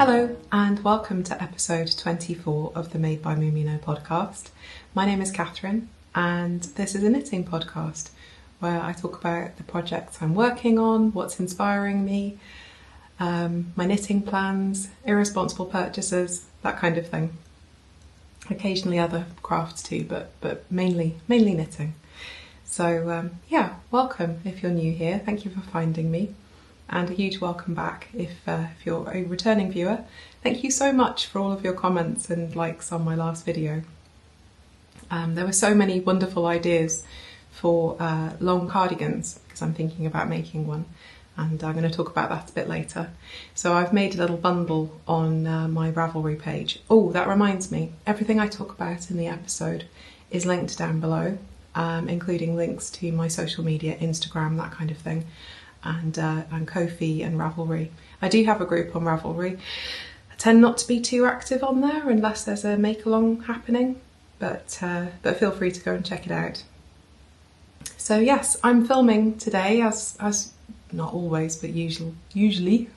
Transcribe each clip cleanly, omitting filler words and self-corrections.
Hello and welcome to episode 24 of the Made by Mumino podcast. My name is Kathryn and this is a knitting podcast where I talk about the projects I'm working on, what's inspiring me, my knitting plans, irresponsible purchases, that kind of thing. Occasionally other crafts too, but mainly knitting. So welcome if you're new here. Thank you for finding me. And a huge welcome back if you're a returning viewer. Thank you so much for all of your comments and likes on my last video. There were so many wonderful ideas for long cardigans because I'm thinking about making one, and I'm going to talk about that a bit later. So I've made a little bundle on my Ravelry page. Oh, that reminds me, everything I talk about in the episode is linked down below, including links to my social media, Instagram, that kind of thing. And Ko-fi and Ravelry. I do have a group on Ravelry. I tend not to be too active on there unless there's a make-along happening, but feel free to go and check it out. So yes, I'm filming today, as not always, but usually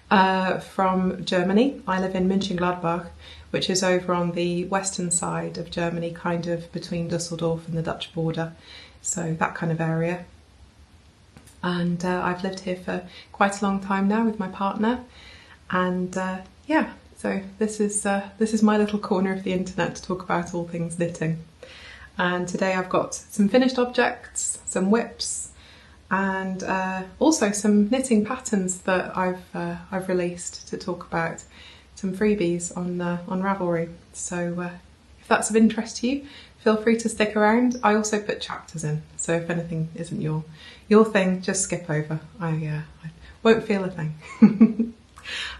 from Germany. I live in Mwsogl, which is over on the western side of Germany, kind of between Dusseldorf and the Dutch border, so that kind of area. And I've lived here for quite a long time now with my partner, and so this is my little corner of the internet to talk about all things knitting. And today I've got some finished objects, some WIPs, and also some knitting patterns that I've released to talk about, some freebies on Ravelry. So if that's of interest to you, feel free to stick around. I also put chapters in, so if anything isn't your thing, just skip over. I won't feel a thing.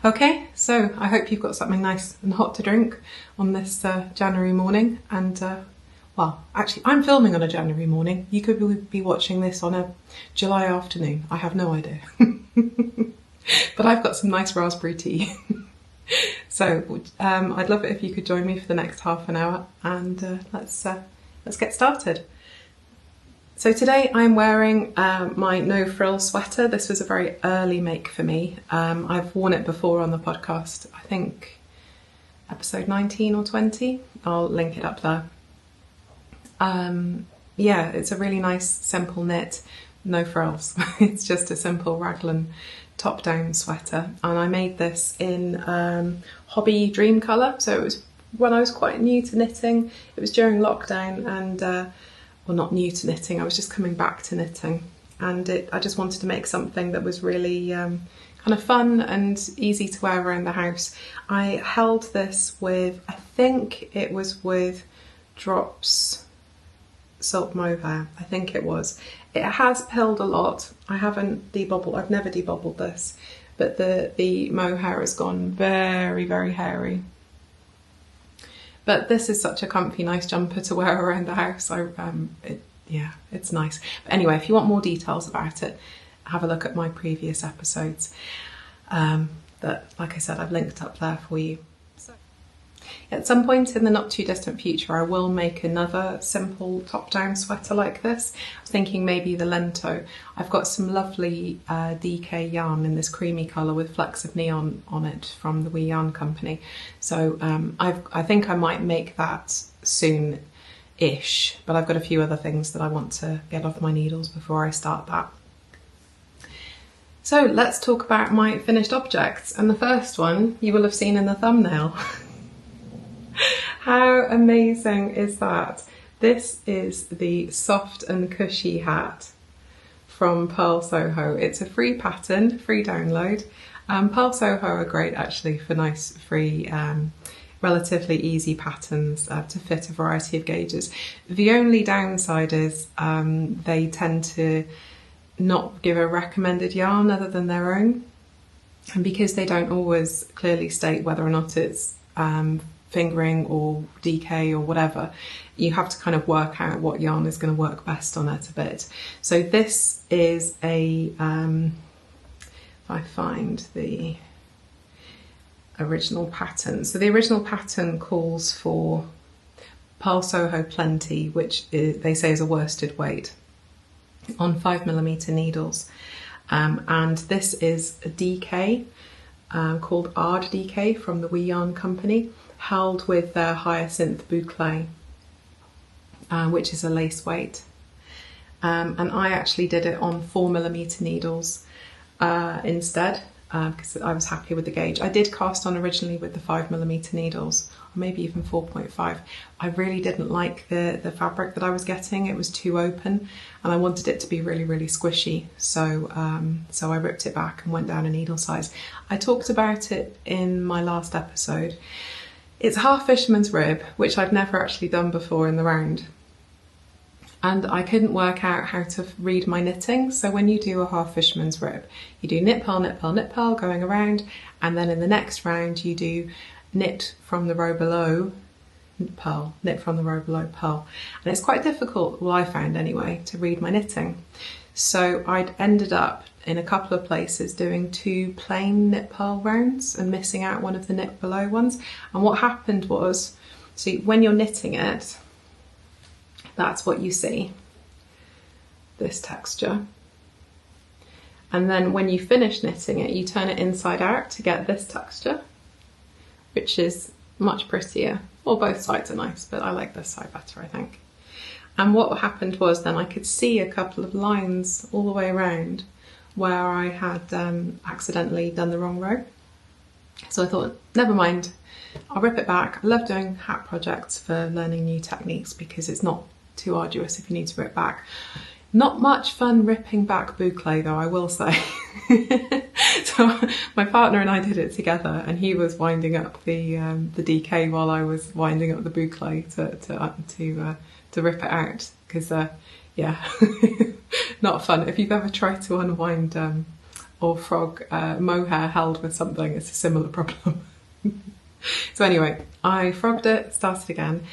Okay, so I hope you've got something nice and hot to drink on this January morning. And well, actually, I'm filming on a January morning. You could be watching this on a July afternoon. I have no idea. But I've got some nice raspberry tea. So I'd love it if you could join me for the next half an hour, and let's get started. So today I'm wearing my no frill sweater. This was a very early make for me. I've worn it before on the podcast, I think episode 19 or 20. I'll link it up there. It's a really nice simple knit, no frills. It's just a simple raglan top-down sweater, and I made this in hobby dream colour. So it was when I was quite new to knitting. It was during lockdown, and well, not new to knitting, I was just coming back to knitting, and I just wanted to make something that was really kind of fun and easy to wear around the house. I held this with, I think it was with Drops Salt Mohair, I think it was. It has pilled a lot. I've never debobbled this, but the mohair has gone very, very hairy. But this is such a comfy, nice jumper to wear around the house. It's nice. But anyway, if you want more details about it, have a look at my previous episodes. That, like I said, I've linked up there for you. At some point in the not too distant future, I will make another simple top-down sweater like this. I was thinking maybe the Lento. I've got some lovely DK yarn in this creamy colour with flecks of neon on it from the WIP Yarn Company. So I think I might make that soon-ish, but I've got a few other things that I want to get off my needles before I start that. So let's talk about my finished objects, and the first one you will have seen in the thumbnail. How amazing is that? This is the Soft and Cushy Hat from Pearl Soho. It's a free pattern, free download. Pearl Soho are great actually for nice, free, relatively easy patterns to fit a variety of gauges. The only downside is they tend to not give a recommended yarn other than their own. And because they don't always clearly state whether or not it's fingering or DK or whatever, you have to kind of work out what yarn is going to work best on it a bit. So this is a, if I find the original pattern. So the original pattern calls for Pearl Soho Plenty, which they say is a worsted weight, on 5mm needles. And this is a DK. called Ard DK from the WE Yarn company, held with their Hyacinth Boucle, which is a lace weight. And I actually did it on 4mm needles instead, because I was happy with the gauge. I did cast on originally with the 5mm needles, or maybe even 4.5. I really didn't like the fabric that I was getting. It was too open, and I wanted it to be really, really squishy. So, so I ripped it back and went down a needle size. I talked about it in my last episode. It's half fisherman's rib, which I've never actually done before in the round. And I couldn't work out how to read my knitting. So when you do a half fisherman's rib, you do knit, purl, knit, purl, knit, purl going around, and then in the next round you do knit from the row below, purl, knit from the row below, purl. And it's quite difficult, well I found anyway, to read my knitting. So I'd ended up in a couple of places doing 2 plain knit purl rounds and missing out one of the knit below ones. And what happened was, see, when you're knitting it, that's what you see, this texture. And then when you finish knitting it, you turn it inside out to get this texture, which is much prettier. Well, both sides are nice, but I like this side better, I think. And what happened was then I could see a couple of lines all the way around where I had accidentally done the wrong row. So I thought, never mind, I'll rip it back. I love doing hat projects for learning new techniques because it's not too arduous if you need to rip back. Not much fun ripping back boucle though, I will say. So my partner and I did it together, and he was winding up the DK while I was winding up the boucle to rip it out, because yeah, not fun. If you've ever tried to unwind or frog mohair held with something, it's a similar problem. So anyway, I frogged it, started again.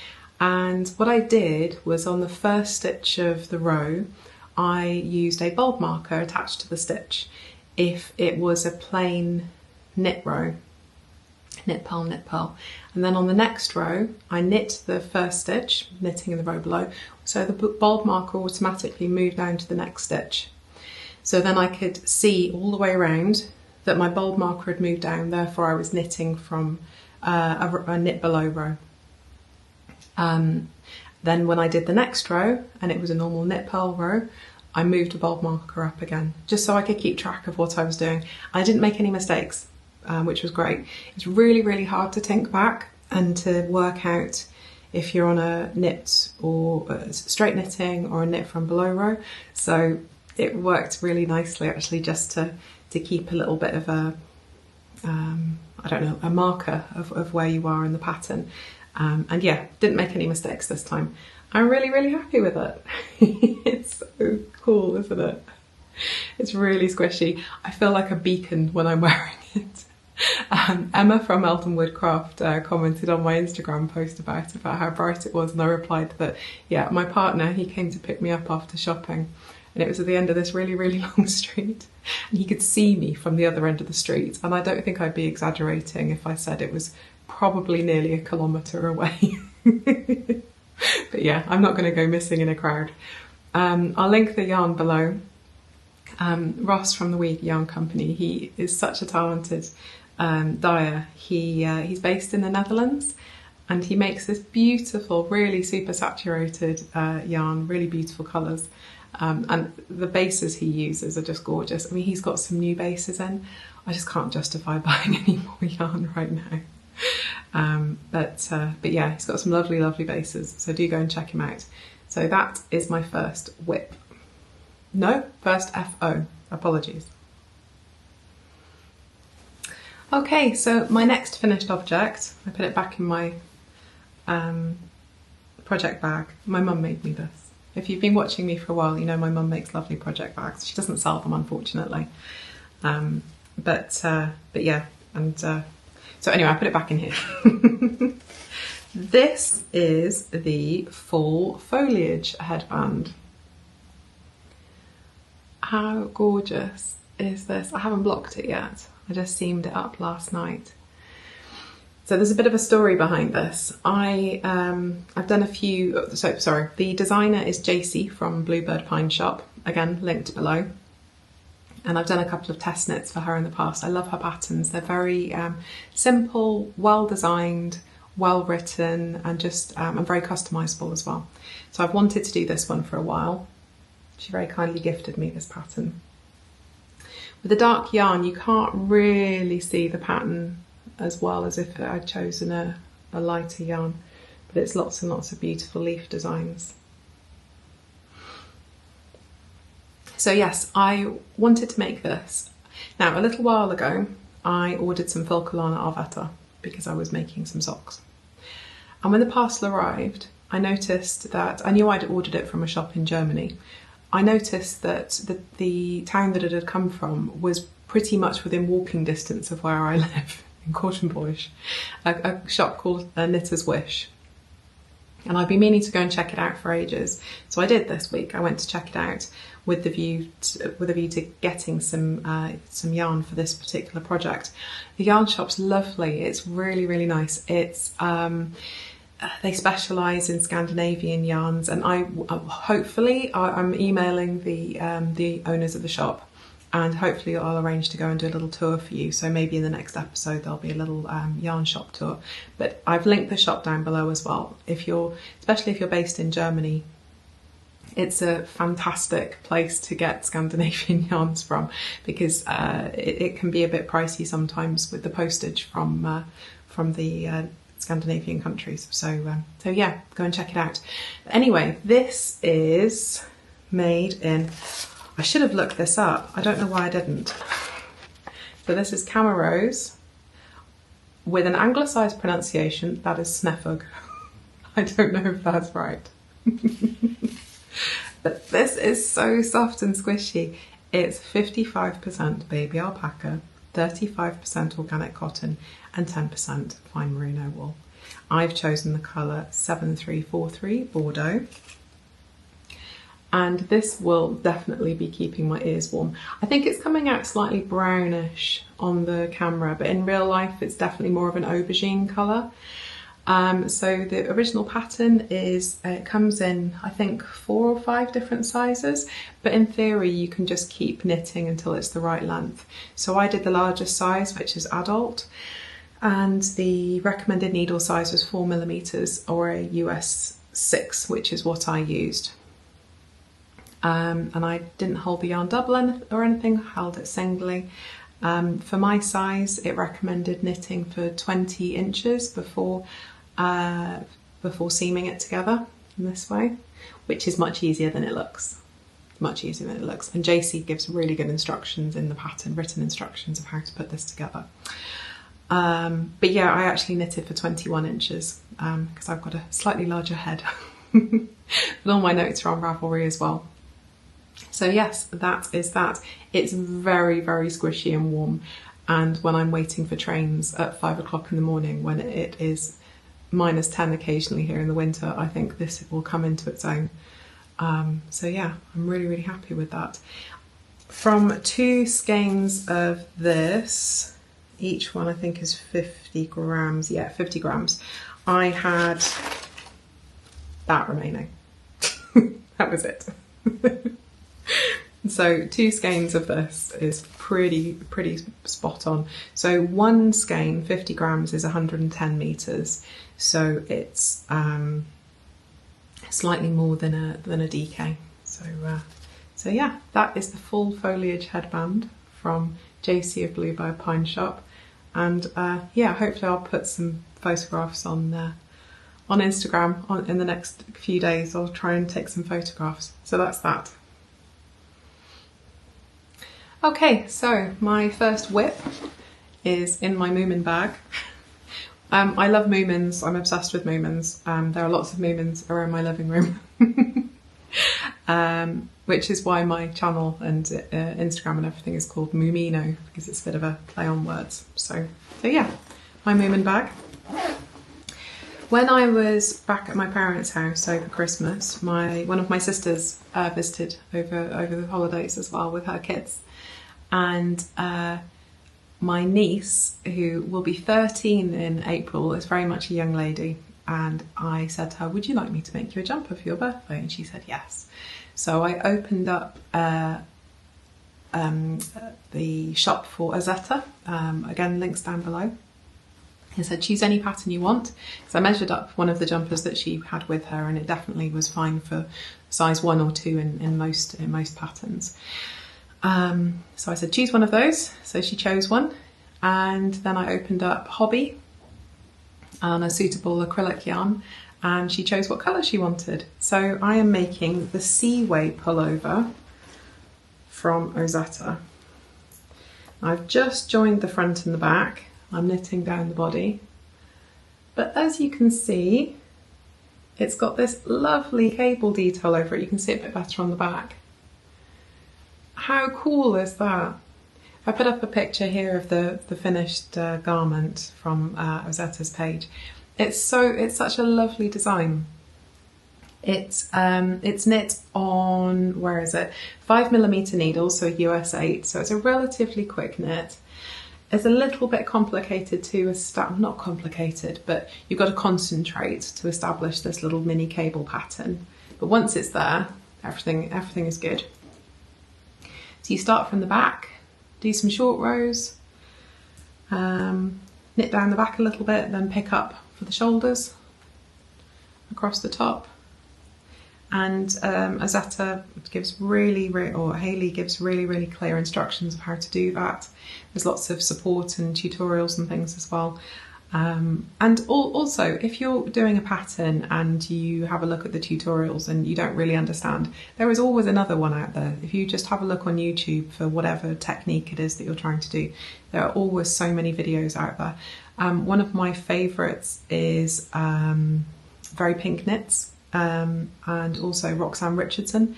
And what I did was, on the first stitch of the row, I used a bulb marker attached to the stitch. If it was a plain knit row, knit, purl, knit, purl. And then on the next row, I knit the first stitch, knitting in the row below, so the bulb marker automatically moved down to the next stitch. So then I could see all the way around that my bulb marker had moved down, therefore I was knitting from a knit below row. Then when I did the next row, and it was a normal knit purl row, I moved the bulb marker up again, just so I could keep track of what I was doing. I didn't make any mistakes, which was great. It's really, really hard to think back and to work out if you're on a knit or straight knitting or a knit from below row. So it worked really nicely actually, just to keep a little bit of a, I don't know, a marker of where you are in the pattern. And yeah, didn't make any mistakes this time. I'm really, really happy with it. It's so cool, isn't it? It's really squishy. I feel like a beacon when I'm wearing it. Emma from Elton Woodcraft commented on my Instagram post about how bright it was, and I replied that, yeah, my partner, he came to pick me up after shopping, and it was at the end of this really, really long street, and he could see me from the other end of the street, and I don't think I'd be exaggerating if I said it was probably nearly 1 kilometre away. But yeah, I'm not going to go missing in a crowd. I'll link the yarn below. Ross from the WIP Yarn Company, he is such a talented dyer. He's based in the Netherlands, and he makes this beautiful, really super saturated yarn, really beautiful colours. And the bases he uses are just gorgeous. I mean, he's got some new bases in. I just can't justify buying any more yarn right now. But yeah, he's got some lovely, lovely bases, so do go and check him out. So that is my first WIP. No, first FO, apologies. Okay, so my next finished object, I put it back in my project bag. My mum made me this. If you've been watching me for a while, you know my mum makes lovely project bags. She doesn't sell them, unfortunately. But yeah, and so anyway, I put it back in here. This is the full foliage headband. How gorgeous is this? I haven't blocked it yet. I just seamed it up last night. So there's a bit of a story behind this. I've done a few, the designer is JC from Bluebird Pine Shop, again linked below. And I've done a couple of test knits for her in the past. I love her patterns. They're very simple, well designed, well written, and just and very customizable as well. So I've wanted to do this one for a while. She very kindly gifted me this pattern. With the dark yarn, you can't really see the pattern as well as if I'd chosen a lighter yarn, but it's lots and lots of beautiful leaf designs. So yes, I wanted to make this. Now, a little while ago, I ordered some Filcolana Arvetta because I was making some socks. And when the parcel arrived, I noticed that, I knew I'd ordered it from a shop in Germany. I noticed that the town that it had come from was pretty much within walking distance of where I live, in Kortenbusch, a shop called Knitter's Wish. And I'd been meaning to go and check it out for ages. So I did this week. I went to check it out with a view to getting some yarn for this particular project. The yarn shop's lovely. It's really, really nice. It's they specialise in Scandinavian yarns, and hopefully I'm emailing the owners of the shop, and hopefully I'll arrange to go and do a little tour for you. So maybe in the next episode there'll be a little yarn shop tour. But I've linked the shop down below as well. Especially if you're based in Germany, it's a fantastic place to get Scandinavian yarns from, because it can be a bit pricey sometimes with the postage from the Scandinavian countries. So yeah, go and check it out. But anyway, this is made in, I should have looked this up. I don't know why I didn't. So this is Camarose with an anglicised pronunciation, that is Sneffug. I don't know if that's right. But this is so soft and squishy. It's 55% baby alpaca, 35% organic cotton, and 10% fine merino wool. I've chosen the colour 7343 Bordeaux. And this will definitely be keeping my ears warm. I think it's coming out slightly brownish on the camera, but in real life it's definitely more of an aubergine colour. So the original pattern it comes in, I think, 4 or 5 different sizes, but in theory you can just keep knitting until it's the right length. So I did the largest size, which is adult, and the recommended needle size was 4mm or a US 6, which is what I used. And I didn't hold the yarn double or anything, held it singly. For my size, it recommended knitting for 20 inches before seaming it together in this way, which is much easier than it looks. Much easier than it looks. And JC gives really good instructions in the pattern, written instructions of how to put this together. But yeah, I actually knitted for 21 inches because I've got a slightly larger head. But all my notes are on Ravelry as well. So yes, that is that. It's very, very squishy and warm. And when I'm waiting for trains at 5 o'clock in the morning, when it is -10 occasionally here in the winter, I think this will come into its own. So yeah, I'm really, really happy with that. From 2 skeins of this, each one I think is 50 grams. Yeah, 50 grams. I had that remaining. That was it. So 2 skeins of this is pretty spot on. So 1 skein, 50 grams, is 110 meters. So it's slightly more than a DK. So yeah, that is the full foliage headband from JC of Bluebird Pine Shop. And yeah, hopefully I'll put some photographs on Instagram in the next few days. I'll try and take some photographs. So that's that. Okay, so my first WIP is in my Moomin bag. I love Moomins, I'm obsessed with Moomins. There are lots of Moomins around my living room. Which is why my channel and Instagram and everything is called Moomino, because it's a bit of a play on words. So yeah, my Moomin bag. When I was back at my parents' house over Christmas, one of my sisters visited over the holidays as well with her kids. And my niece, who will be 13 in April, is very much a young lady. And I said to her, would you like me to make you a jumper for your birthday? And she said yes. So I opened up a the shop for Azetta. Again, links down below. He said choose any pattern you want. So I measured up one of the jumpers that she had with her, and it definitely was fine for size 1 or 2 in most patterns. So I said choose one of those. So she chose one, and then I opened up Hobby and a suitable acrylic yarn, and she chose what colour she wanted. So I am making the Seaway Pullover from Azetta. I've just joined the front and the back. I'm knitting down the body, but as you can see, it's got this lovely cable detail over it. You can see it a bit better on the back. How cool is that? I put up a picture here of the finished garment from Azetta's page. It's such a lovely design. It's knit on, where is it? 5mm needles, so US 8. So it's a relatively quick knit. It's a little bit complicated to establish, not complicated, but you've got to concentrate to establish this little mini cable pattern. But once it's there, everything is good. So you start from the back, do some short rows, knit down the back a little bit, then pick up for the shoulders across the top. And Azetta gives Hayley gives really clear instructions of how to do that. There's lots of support and tutorials and things as well. And also, if you're doing a pattern and you have a look at the tutorials and you don't really understand, there is always another one out there. If you just have a look on YouTube for whatever technique it is that you're trying to do, there are always so many videos out there. One of my favourites is Very Pink Knits, and also Roxanne Richardson.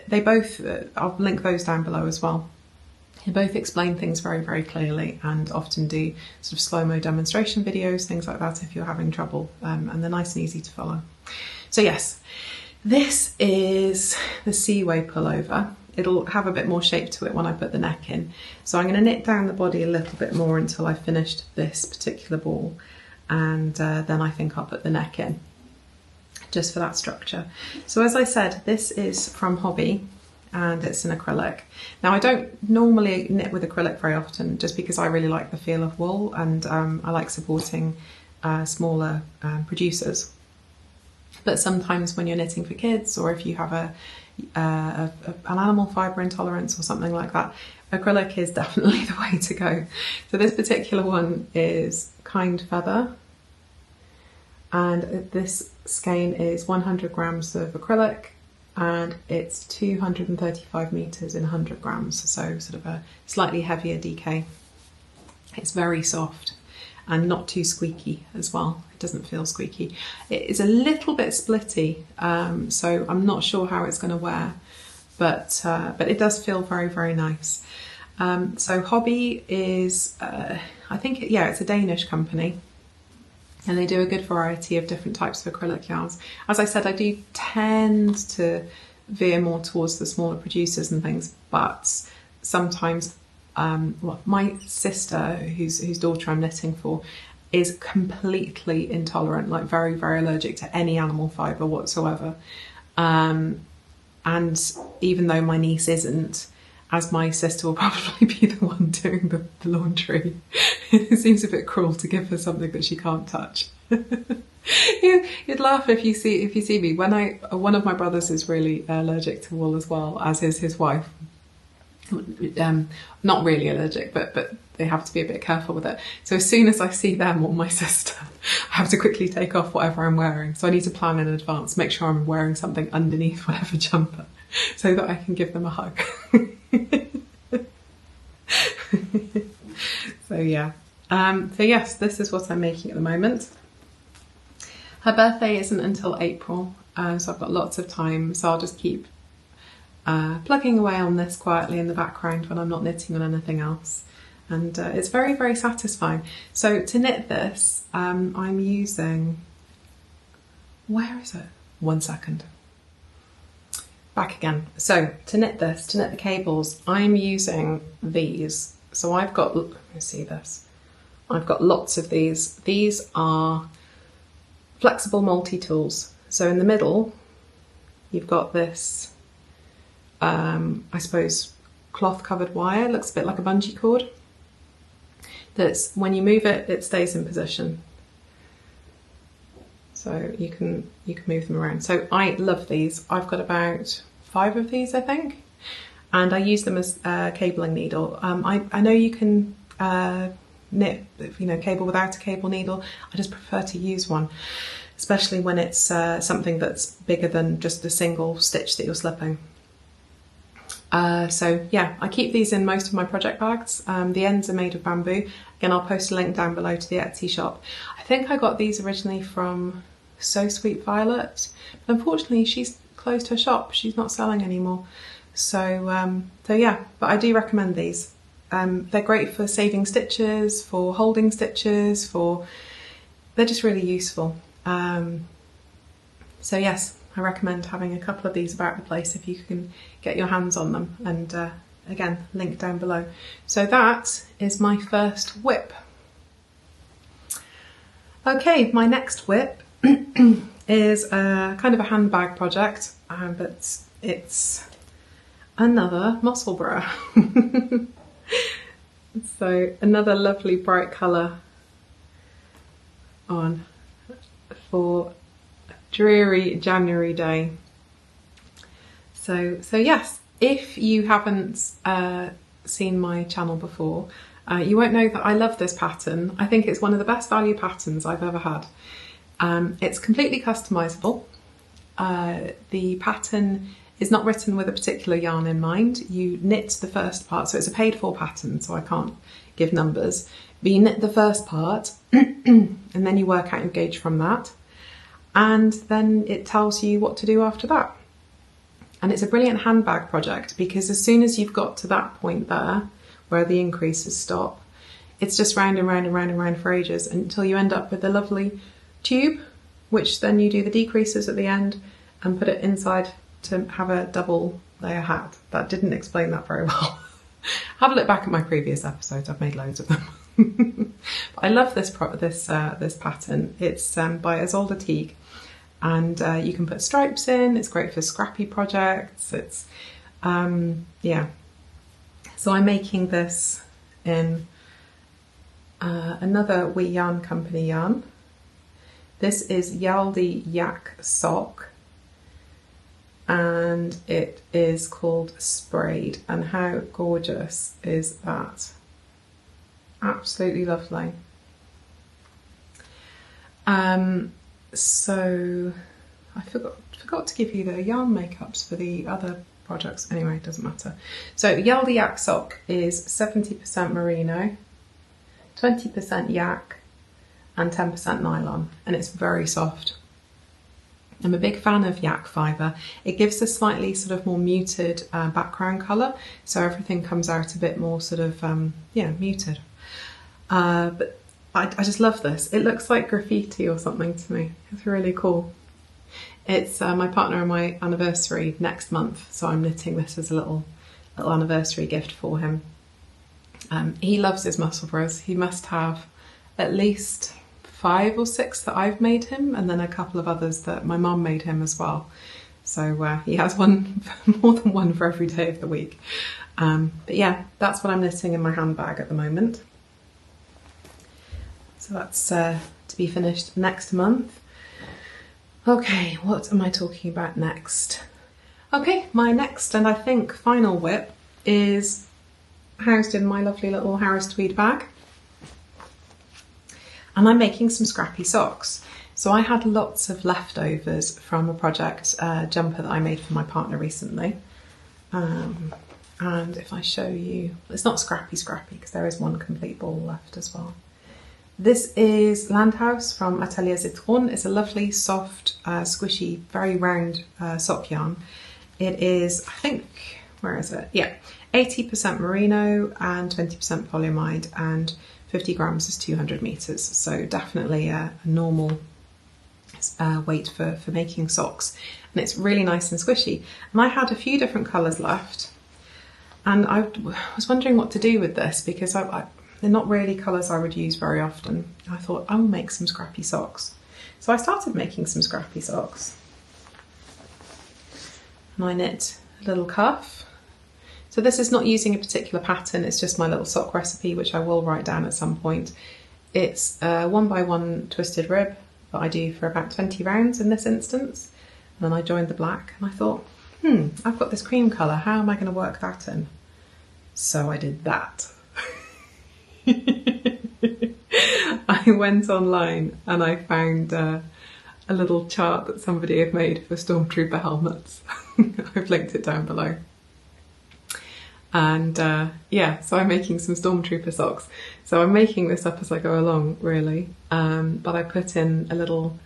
They both, I'll link those down below as well. They both explain things very clearly and often do sort of slow-mo demonstration videos, things like that if you're having trouble, and they're nice and easy to follow. So yes, this is the Seaway Pullover. It'll have a bit more shape to it when I put the neck in. So I'm going to knit down the body a little bit more until I've finished this particular ball, and then I think I'll put the neck in, just for that structure. So as I said, this is from Hobby, and it's an acrylic. Now I don't normally knit with acrylic very often, just because I really like the feel of wool, and I like supporting smaller producers. But sometimes when you're knitting for kids, or if you have an animal fibre intolerance or something like that, acrylic is definitely the way to go. So this particular one is Kind Feather, and this skein is 100 grams of acrylic, and it's 235 meters in 100 grams, so sort of a slightly heavier DK. It's very soft and not too squeaky as well. It doesn't feel squeaky. It is a little bit splitty, so I'm not sure how it's going to wear, but it does feel very nice. So Hobby is, I think, it's a Danish company, and they do a good variety of different types of acrylic yarns. As I said, I do tend to veer more towards the smaller producers and things, but sometimes, my sister, whose daughter I'm knitting for, is completely intolerant, like very allergic to any animal fibre whatsoever. And even though my niece isn't, as my sister will probably be the one doing the laundry, it seems a bit cruel to give her something that she can't touch. You'd laugh if you see me. One of my brothers is really allergic to wool as well, as is his wife. Not really allergic, but they have to be a bit careful with it. So as soon as I see them or my sister, I have to quickly take off whatever I'm wearing. So I need to plan in advance, make sure I'm wearing something underneath whatever jumper, so that I can give them a hug. So yeah. So yes, this is what I'm making at the moment. Her birthday isn't until April, so I've got lots of time, so I'll just keep plugging away on this quietly in the background when I'm not knitting on anything else. And it's very satisfying. So to knit this, I'm using, where is it? 1 second. Back again. So to knit this, to knit the cables, I'm using these. So I've got, let me see this. I've got lots of these. These are flexible multi-tools. So in the middle, you've got this, I suppose, cloth covered wire. It looks a bit like a bungee cord. That's when you move it, it stays in position. So you can move them around. So I love these. I've got about 5 of these, I think, and I use them as a cabling needle. I know you can knit, cable without a cable needle. I just prefer to use one, especially when it's something that's bigger than just a single stitch that you're slipping. So yeah, I keep these in most of my project bags. The ends are made of bamboo. Again, I'll post a link down below to the Etsy shop. I think I got these originally from So Sweet Violet, but unfortunately she's closed her shop. She's not selling anymore. So yeah, but I do recommend these. They're great for saving stitches, for holding stitches, they're just really useful. So yes, I recommend having a couple of these about the place if you can get your hands on them, and again, link down below. So that is my first WIP. Okay, my next WIP is kind of a handbag project, but it's another Musselburgh. So another lovely bright colour on for a dreary January day. So yes, if you haven't seen my channel before, you won't know that I love this pattern. I think it's one of the best value patterns I've ever had. It's completely customizable. The pattern is not written with a particular yarn in mind. You knit the first part, so it's a paid for pattern, so I can't give numbers. But you knit the first part and then you work out your gauge from that. And then it tells you what to do after that. And it's a brilliant handbag project because as soon as you've got to that point there, where the increases stop, it's just round and round and round and round for ages until you end up with a lovely tube, which then you do the decreases at the end and put it inside to have a double layer hat. That didn't explain that very well. Have a look back at my previous episodes, I've made loads of them. I love this pattern. It's by Mwsogl, and you can put stripes in. It's great for scrappy projects. It's yeah. So I'm making this in another WIP Yarn Company yarn. This is Yaldi Yak Sock, and it is called Sprayed, and how gorgeous is that? Absolutely lovely. So I forgot to give you the yarn makeups for the other projects. Anyway, it doesn't matter. So Yaldi Yak Sock is 70% merino, 20% yak and 10% nylon, and it's very soft. I'm a big fan of yak fibre. It gives a slightly sort of more muted background colour, so everything comes out a bit more sort of, yeah, muted. But I just love this. It looks like graffiti or something to me. It's really cool. It's my partner and my anniversary next month, so I'm knitting this as a little anniversary gift for him. He loves his Musselburghs. He must have at least 5 or 6 that I've made him, and then a couple of others that my mum made him as well. So he has one, more than one for every day of the week. But yeah, that's what I'm knitting in my handbag at the moment. So that's to be finished next month. Okay, what am I talking about next? Okay, my next and I think final WIP is housed in my lovely little Harris tweed bag. And I'm making some scrappy socks. So I had lots of leftovers from a project jumper that I made for my partner recently. And if I show you, it's not scrappy because there is one complete ball left as well. This is Landhaus from Atelier Citron. It's a lovely, soft, squishy, very round sock yarn. It is, I think, where is it? Yeah, 80% merino and 20% polyamide, and 50 grams is 200 meters. So definitely a normal weight for making socks. And it's really nice and squishy. And I had a few different colors left. And I was wondering what to do with this because they're not really colours I would use very often. I thought I will make some scrappy socks. So I started making some scrappy socks. And I knit a little cuff. So this is not using a particular pattern, it's just my little sock recipe, which I will write down at some point. It's a 1x1 twisted rib that I do for about 20 rounds in this instance. And then I joined the black and I thought, I've got this cream colour, how am I going to work that in? So I did that. I went online and I found a little chart that somebody had made for Stormtrooper helmets. I've linked it down below. And yeah, so I'm making some Stormtrooper socks. So I'm making this up as I go along, really. But I put in a little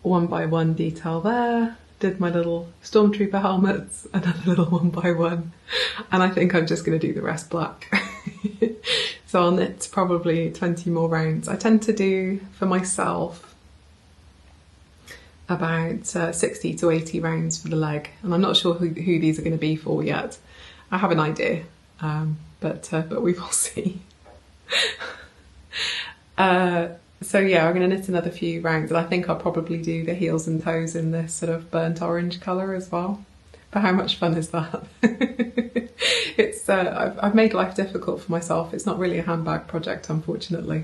1x1 detail there, did my little Stormtrooper helmets, another little 1x1, and I think I'm just going to do the rest black. So I'll knit probably 20 more rounds. I tend to do, for myself, about 60 to 80 rounds for the leg, and I'm not sure who these are going to be for yet. I have an idea, but we will see. So yeah, I'm going to knit another few rounds, and I think I'll probably do the heels and toes in this sort of burnt orange colour as well. But how much fun is that? It's I've made life difficult for myself. It's not really a handbag project, unfortunately,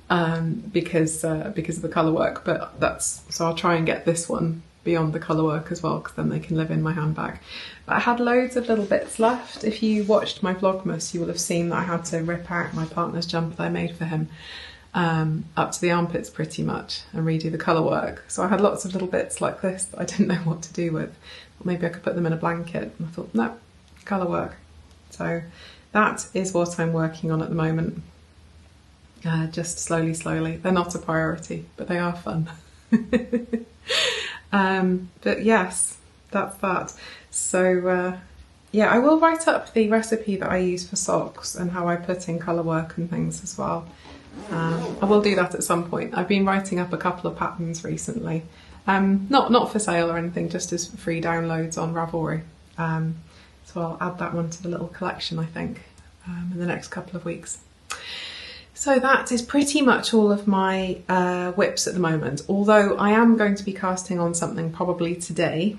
because of the colour work. But so I'll try and get this one beyond the colour work as well, because then they can live in my handbag. But I had loads of little bits left. If you watched my Vlogmas, you will have seen that I had to rip out my partner's jumper that I made for him up to the armpits pretty much and redo the colour work. So I had lots of little bits like this that I didn't know what to do with. But maybe I could put them in a blanket. And I thought, no, colour work. So that is what I'm working on at the moment. Just slowly. They're not a priority, but they are fun. But yes, that's that. So yeah, I will write up the recipe that I use for socks and how I put in colour work and things as well. I will do that at some point. I've been writing up a couple of patterns recently, not for sale or anything, just as free downloads on Ravelry. So I'll add that one to the little collection, I think, in the next couple of weeks. So that is pretty much all of my WIPs at the moment, although I am going to be casting on something probably today.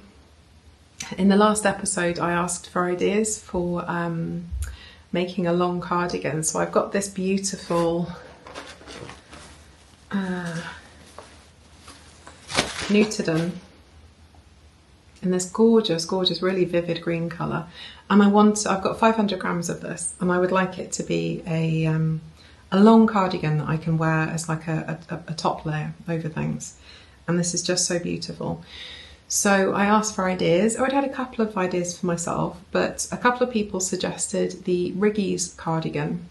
In the last episode I asked for ideas for making a long cardigan, so I've got this beautiful Nutidon in this gorgeous really vivid green colour, and I've got 500 grams of this, and I would like it to be a long cardigan that I can wear as like a top layer over things, and this is just so beautiful. So I asked for ideas. I already had a couple of ideas for myself, but a couple of people suggested the Riggies cardigan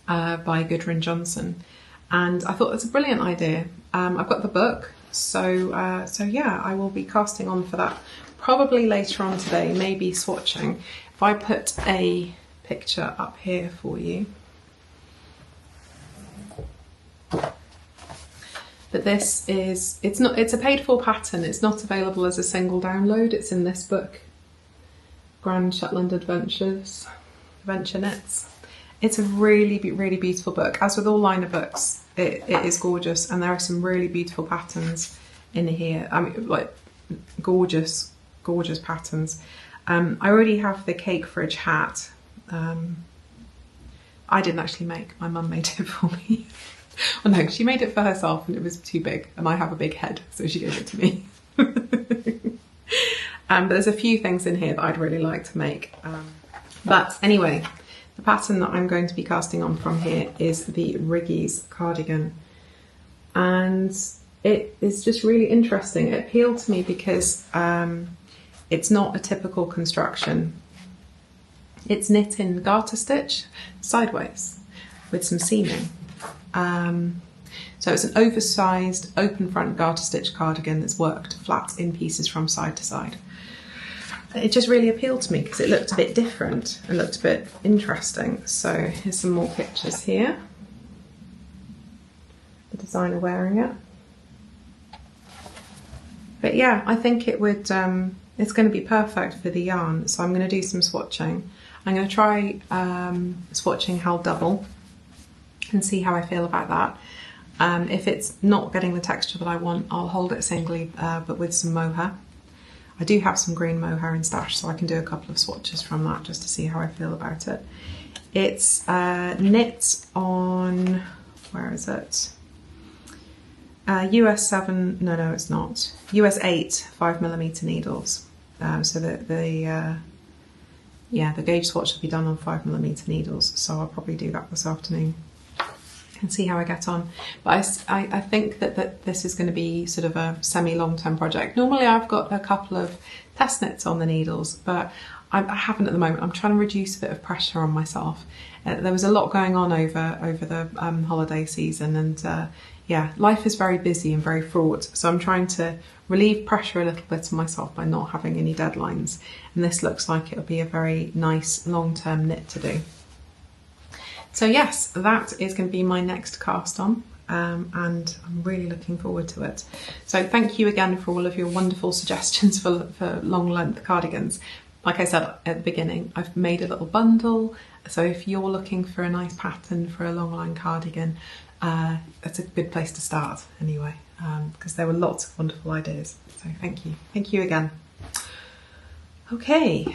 by Gudrun Johnson, and I thought that's a brilliant idea. I've got the book, so yeah, I will be casting on for that probably later on today, maybe swatching. If I put a picture up here for you. But this is, it's a paid for pattern. It's not available as a single download. It's in this book, Grand Shetland Adventures, Adventure Knits. It's a really beautiful book. As with all liner books, it is gorgeous, and there are some really beautiful patterns in here. I mean, like gorgeous patterns. I already have the cake fridge hat. I didn't actually make, my mum made it for me. Well, no, she made it for herself and it was too big, and I have a big head, so she gave it to me. But there's a few things in here that I'd really like to make. But anyway, the pattern that I'm going to be casting on from here is the Riggies cardigan. And it is just really interesting. It appealed to me because it's not a typical construction. It's knit in garter stitch sideways with some seaming. So it's an oversized open front garter stitch cardigan that's worked flat in pieces from side to side. It just really appealed to me because it looked a bit different and looked a bit interesting. So here's some more pictures here. The designer wearing it. But yeah, I think it would, it's going to be perfect for the yarn. So I'm going to do some swatching. I'm going to try swatching Held Double and see how I feel about that. If it's not getting the texture that I want, I'll hold it singly, but with some mohair. I do have some green mohair in stash, so I can do a couple of swatches from that just to see how I feel about it. It's knit on, where is it? US 7, no it's not, US 8 5mm needles. So the gauge swatch will be done on 5mm needles, so I'll probably do that this afternoon and see how I get on. But I think that this is going to be sort of a semi-long-term project. Normally I've got a couple of test knits on the needles, but I haven't at the moment. I'm trying to reduce a bit of pressure on myself. There was a lot going on over the holiday season, and yeah, life is very busy and very fraught, so I'm trying to relieve pressure a little bit on myself by not having any deadlines, and this looks like it'll be a very nice long-term knit to do. So yes, that is going to be my next cast on, and I'm really looking forward to it. So thank you again for all of your wonderful suggestions for long length cardigans. Like I said at the beginning, I've made a little bundle, so if you're looking for a nice pattern for a long line cardigan, that's a good place to start anyway, because there were lots of wonderful ideas. So thank you again. Okay,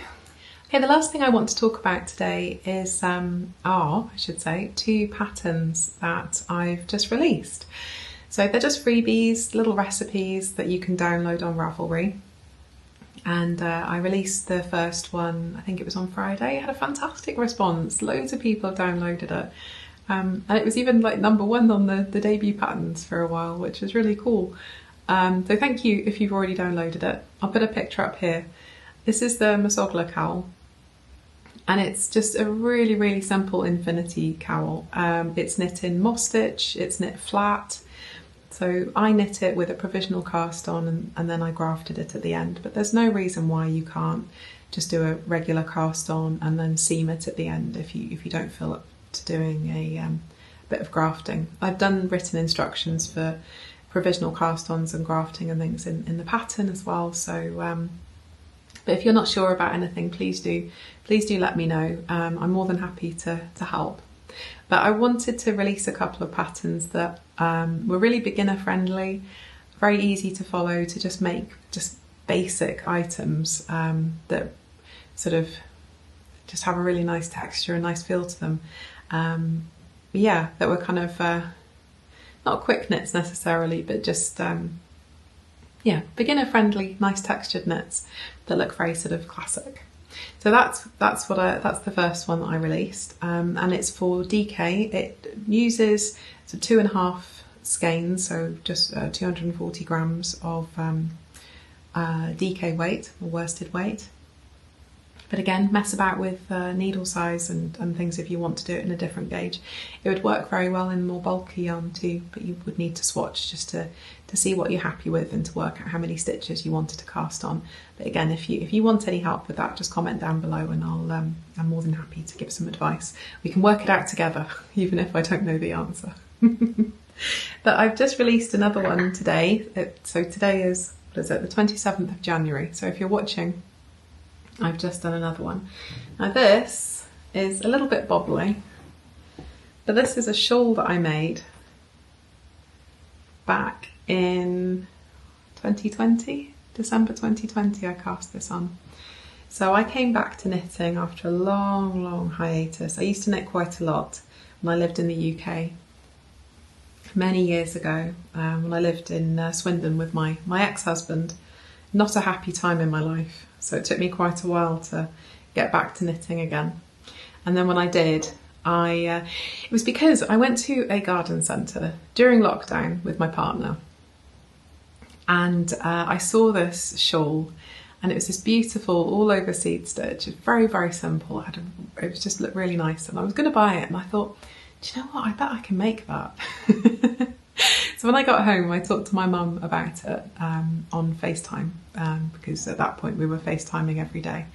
the last thing I want to talk about today is, I should say, 2 patterns that I've just released. So they're just freebies, little recipes that you can download on Ravelry. And I released the first one, I think it was on Friday. It had a fantastic response. Loads of people have downloaded it. And it was even like #1 on the debut patterns for a while, which was really cool. So thank you if you've already downloaded it. I'll put a picture up here. This is the Mwsogl cowl. And it's just a really, really simple infinity cowl. It's knit in moss stitch, it's knit flat. So I knit it with a provisional cast on, and then I grafted it at the end. But there's no reason why you can't just do a regular cast on and then seam it at the end if you don't feel up to doing a bit of grafting. I've done written instructions for provisional cast-ons and grafting and things in the pattern as well. So, but if you're not sure about anything, please do let me know. I'm more than happy to help. But I wanted to release a couple of patterns that were really beginner friendly, very easy to follow, to just make just basic items that sort of just have a really nice texture and nice feel to them. Yeah, that were kind of not quick knits necessarily, but just yeah, beginner friendly, nice textured knits that look very sort of classic. So that's the first one that I released, and it's for DK. It uses 2.5 skeins, so just 240 grams of DK weight or worsted weight. But again, mess about with needle size and things if you want to do it in a different gauge. It would work very well in more bulky yarn too, but you would need to swatch just to see what you're happy with and to work out how many stitches you wanted to cast on. But again, if you want any help with that, just comment down below and I'm more than happy to give some advice. We can work it out together, even if I don't know the answer. But I've just released another one today. So today is, what is it, the 27th of January. So if you're watching, I've just done another one. Now this is a little bit bobbly, but this is a shawl that I made back in 2020, December 2020 I cast this on. So I came back to knitting after a long hiatus. I used to knit quite a lot when I lived in the UK many years ago, when I lived in Swindon with my ex-husband. Not a happy time in my life. So it took me quite a while to get back to knitting again. And then when I did, it was because I went to a garden centre during lockdown with my partner, and I saw this shawl, and it was this beautiful all over seed stitch. It's very simple. It just looked really nice, and I was going to buy it, and I thought, do you know what? I bet I can make that. So when I got home, I talked to my mum about it on FaceTime, because at that point we were FaceTiming every day.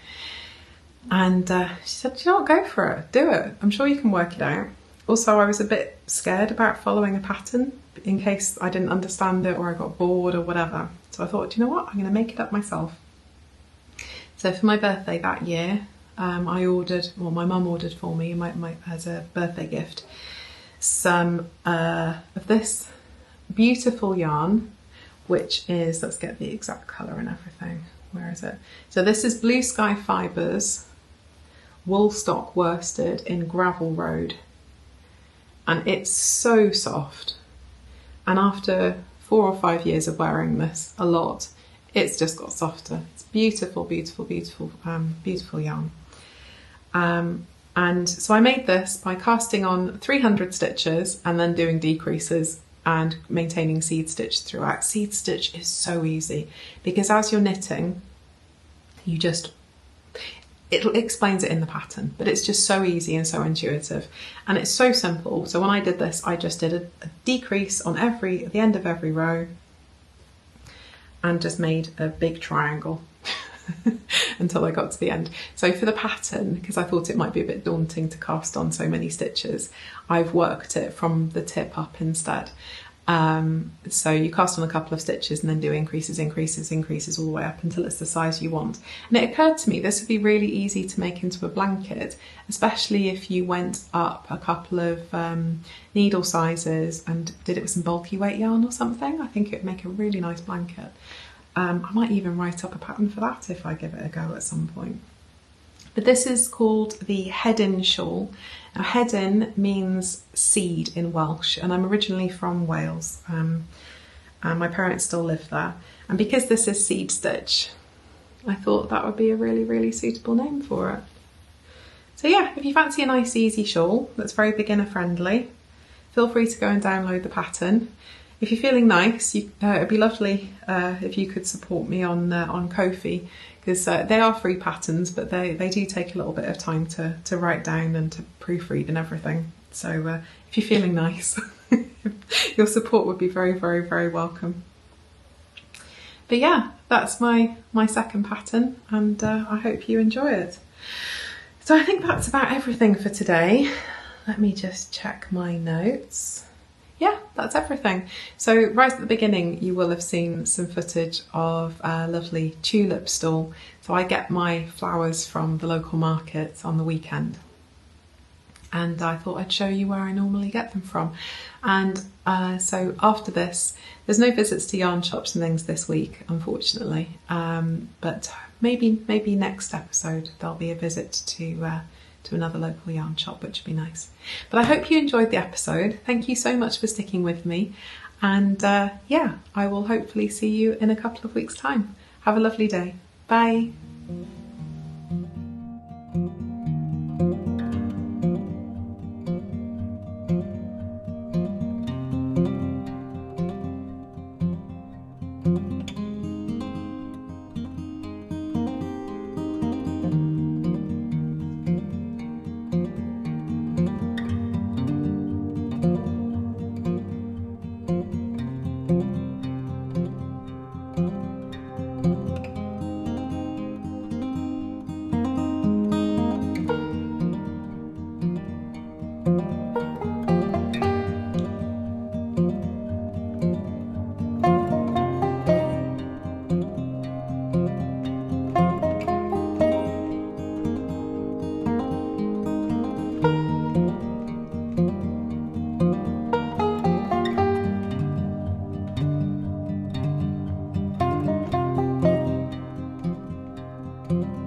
And she said, do you know what, go for it, do it. I'm sure you can work it out. Also, I was a bit scared about following a pattern in case I didn't understand it or I got bored or whatever. So I thought, do you know what, I'm going to make it up myself. So for my birthday that year, I ordered, well, my mum ordered for me as a birthday gift, some of this beautiful yarn, which is, let's get the exact colour and everything. where is it? So this is Blue Sky Fibres, Woolstock worsted in Gravel Road. And it's so soft. And after 4 or 5 years of wearing this a lot, it's just got softer. It's beautiful, beautiful, beautiful, beautiful yarn. And so I made this by casting on 300 stitches and then doing decreases and maintaining seed stitch throughout. Seed stitch is so easy because as you're knitting, it explains it in the pattern, but it's just so easy and so intuitive, and it's so simple. So when I did this, I just did a decrease on at the end of every row and just made a big triangle until I got to the end. So for the pattern, because I thought it might be a bit daunting to cast on so many stitches, I've worked it from the tip up instead. So you cast on a couple of stitches and then do increases, increases, increases all the way up until it's the size you want. And it occurred to me this would be really easy to make into a blanket, especially if you went up a couple of needle sizes and did it with some bulky weight yarn or something. I think it would make a really nice blanket. I might even write up a pattern for that if I give it a go at some point. But this is called the Hedyn shawl. Now Hedyn means seed in Welsh, and I'm originally from Wales. And my parents still live there. And because this is seed stitch, I thought that would be a really, really suitable name for it. So yeah, if you fancy a nice easy shawl that's very beginner friendly, feel free to go and download the pattern. If you're feeling nice, it'd be lovely if you could support me on Ko-fi, because they are free patterns, but they do take a little bit of time to write down and to proofread and everything. So if you're feeling nice, your support would be very, very, very welcome. But yeah, that's my second pattern, and I hope you enjoy it. So I think that's about everything for today. Let me just check my notes. Yeah, that's everything. So right at the beginning, you will have seen some footage of a lovely tulip stall. So I get my flowers from the local market on the weekend. And I thought I'd show you where I normally get them from. And so after this, there's no visits to yarn shops and things this week, unfortunately. But maybe next episode, there'll be a visit to another local yarn shop, which would be nice. But I hope you enjoyed the episode. Thank you so much for sticking with me. And yeah, I will hopefully see you in a couple of weeks' time. Have a lovely day. Bye. you.